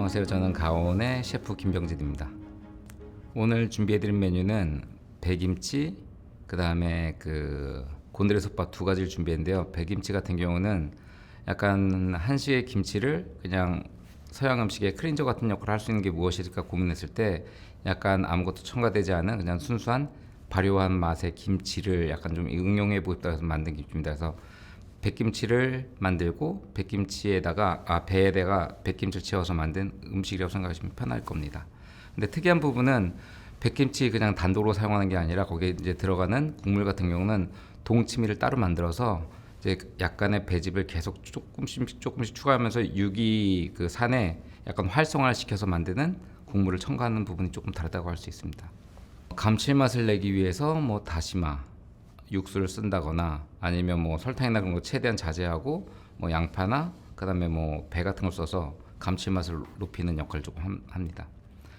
안녕하세요. 저는 가온의 셰프 김병진입니다. 오늘 준비해드린 메뉴는 배김치, 그 다음에 곤드레 솥밥 두 가지를 준비했는데요. 배김치 같은 경우는 약간 한식의 김치를 그냥 서양 음식의 클린저 같은 역할을 할 수 있는 게 무엇일까 고민했을 때 약간 아무것도 첨가되지 않은 그냥 순수한 발효한 맛의 김치를 약간 좀 응용해 보겠다 해서 만든 김치입니다. 그래서 백김치를 만들고 배에다가 백김치를 채워서 만든 음식이라고 생각하시면 편할 겁니다. 근데 특이한 부분은 백김치 그냥 단독으로 사용하는 게 아니라 거기에 이제 들어가는 국물 같은 경우는 동치미를 따로 만들어서 이제 약간의 배즙을 계속 조금씩 추가하면서 유기 그 산에 약간 활성화를 시켜서 만드는 국물을 첨가하는 부분이 조금 다르다고 할 수 있습니다. 감칠맛을 내기 위해서 뭐 다시마 육수를 쓴다거나 아니면 뭐 설탕이나 그런 거 최대한 자제하고 뭐 양파나 그다음에 뭐 배 같은 걸 써서 감칠맛을 높이는 역할을 조금 합니다.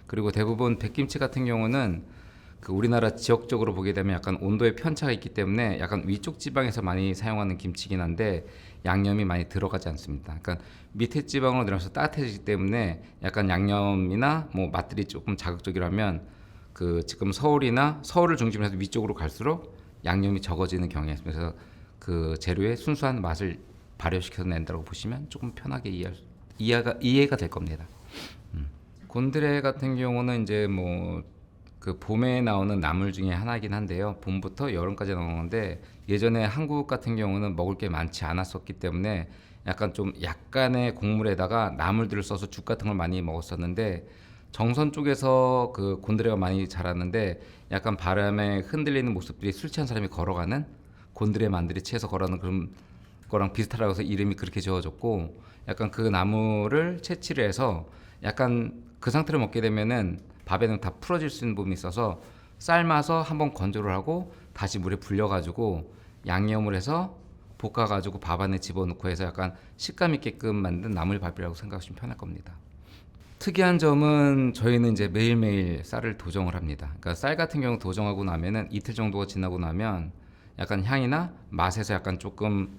그리고 대부분 백김치 같은 경우는 우리나라 지역적으로 보게 되면 약간 온도의 편차가 있기 때문에 약간 위쪽 지방에서 많이 사용하는 김치긴 한데 양념이 많이 들어가지 않습니다. 그러니까 밑에 지방으로 내려서 따뜻해지기 때문에 약간 양념이나 뭐 맛들이 조금 자극적이라면 지금 서울을 중심으로 해서 위쪽으로 갈수록 양념이 적어지는 경향이 있습니다. 그래서 그 재료의 순수한 맛을 발효시켜서 낸다고 보시면 조금 편하게 이해가 될 겁니다. 곤드레 같은 경우는 이제 봄에 나오는 나물 중에 하나이긴 한데요. 봄부터 여름까지 나오는데 예전에 한국 같은 경우는 먹을 게 많지 않았었기 때문에 약간의 곡물에다가 나물들을 써서 죽 같은 걸 많이 먹었었는데 정선 쪽에서 그 곤드레가 많이 자랐는데 약간 바람에 흔들리는 모습들이 술 취한 사람이 걸어가는 곤드레 만들이 채에서 걸어가는 그런 거랑 비슷하다고 해서 이름이 그렇게 지어졌고 약간 그 나무를 채취를 해서 약간 그 상태로 먹게 되면은 밥에는 다 풀어질 수 있는 부분이 있어서 삶아서 한번 건조를 하고 다시 물에 불려가지고 양념을 해서 볶아가지고 밥 안에 집어넣고 해서 약간 식감 있게끔 만든 나물밥이라고 생각하시면 편할 겁니다. 특이한 점은 저희는 이제 매일매일 쌀을 도정을 합니다. 그러니까 쌀 같은 경우 도정하고 나면은 이틀 정도가 지나고 나면 약간 향이나 맛에서 약간 조금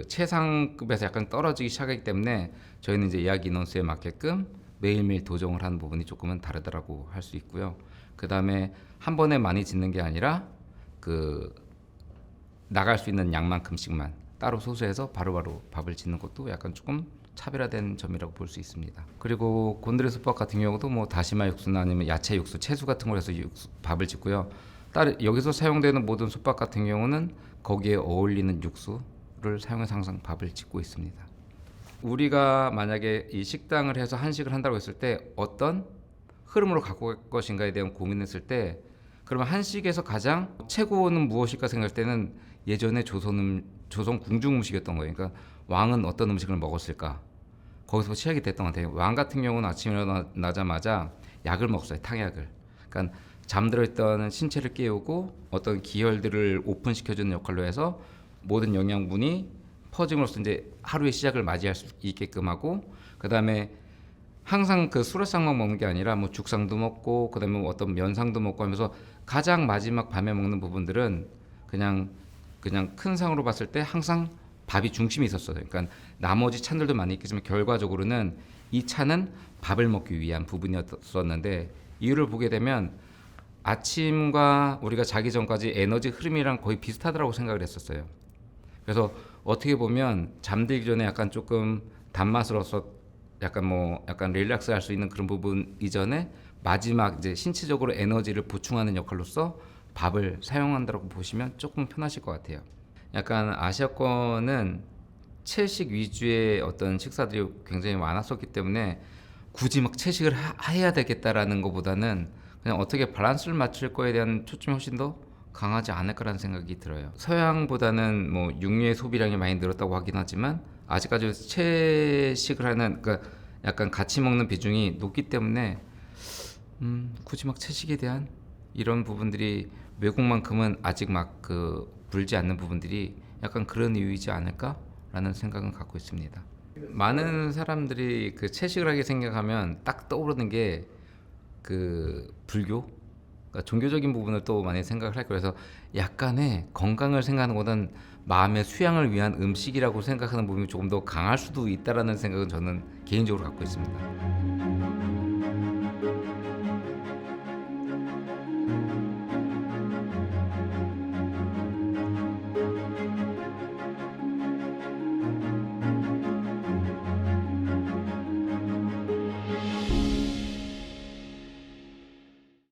최상급에서 약간 떨어지기 시작하기 때문에 저희는 이제 예약 인원수에 맞게끔 매일매일 도정을 하는 부분이 조금은 다르다라고 할 수 있고요. 그 다음에 한 번에 많이 짓는 게 아니라 나갈 수 있는 양만큼씩만 따로 소수해서 바로바로 밥을 짓는 것도 약간 조금 차별화된 점이라고 볼 수 있습니다. 그리고 곤드레 솥밥 같은 경우도 뭐 다시마 육수나 아니면 야채 육수, 채소 같은 걸 해서 밥을 짓고요. 여기서 사용되는 모든 솥밥 같은 경우는 거기에 어울리는 육수를 사용해서 항상 밥을 짓고 있습니다. 우리가 만약에 이 식당을 해서 한식을 한다고 했을 때 어떤 흐름으로 갖고 갈 것인가에 대한 고민했을 때 그러면 한식에서 가장 최고는 무엇일까 생각할 때는 예전에 조선 궁중 음식이었던 거예요. 그러니까 왕은 어떤 음식을 먹었을까? 거기서 시작이 됐던 것 같아요. 왕 같은 경우는 아침에 일어나자마자 약을 먹었어요. 탕약을. 그러니까 잠들어 있던 신체를 깨우고 어떤 기혈들을 오픈시켜주는 역할로 해서 모든 영양분이 퍼짐으로써 이제 하루의 시작을 맞이할 수 있게끔 하고 그다음에 항상 수라상만 먹는 게 아니라 뭐 죽상도 먹고 그다음에 뭐 어떤 면상도 먹고 하면서 가장 마지막 밤에 먹는 부분들은 그냥 큰 상으로 봤을 때 항상 밥이 중심이 있었어요. 그러니까 나머지 찬들도 많이 있겠지만 결과적으로는 이 찬은 밥을 먹기 위한 부분이었었는데 이유를 보게 되면 아침과 우리가 자기 전까지 에너지 흐름이랑 거의 비슷하다고 생각을 했었어요. 그래서 어떻게 보면 잠들기 전에 약간 조금 단맛으로서 약간 릴렉스 할 수 있는 그런 부분 이전에 마지막 이제 신체적으로 에너지를 보충하는 역할로서 밥을 사용한다고 보시면 조금 편하실 것 같아요. 약간 아시아권은 채식 위주의 어떤 식사들이 굉장히 많았었기 때문에 굳이 막 채식을 해야 되겠다라는 것보다는 그냥 어떻게 밸런스를 맞출 거에 대한 초점이 훨씬 더 강하지 않을까라는 생각이 들어요. 서양보다는 뭐 육류의 소비량이 많이 늘었다고 하긴 하지만 아직까지 채식을 하는 약간 같이 먹는 비중이 높기 때문에 굳이 막 채식에 대한 이런 부분들이 외국만큼은 아직 불지 않는 부분들이 약간 그런 이유이지 않을까라는 생각은 갖고 있습니다. 많은 사람들이 채식을 하게 생각하면 딱 떠오르는 게 불교 그러니까 종교적인 부분을 또 많이 생각을 할 거예요. 그래서 약간의 건강을 생각하는 것은 마음의 수양을 위한 음식이라고 생각하는 부분이 조금 더 강할 수도 있다라는 생각은 저는 개인적으로 갖고 있습니다.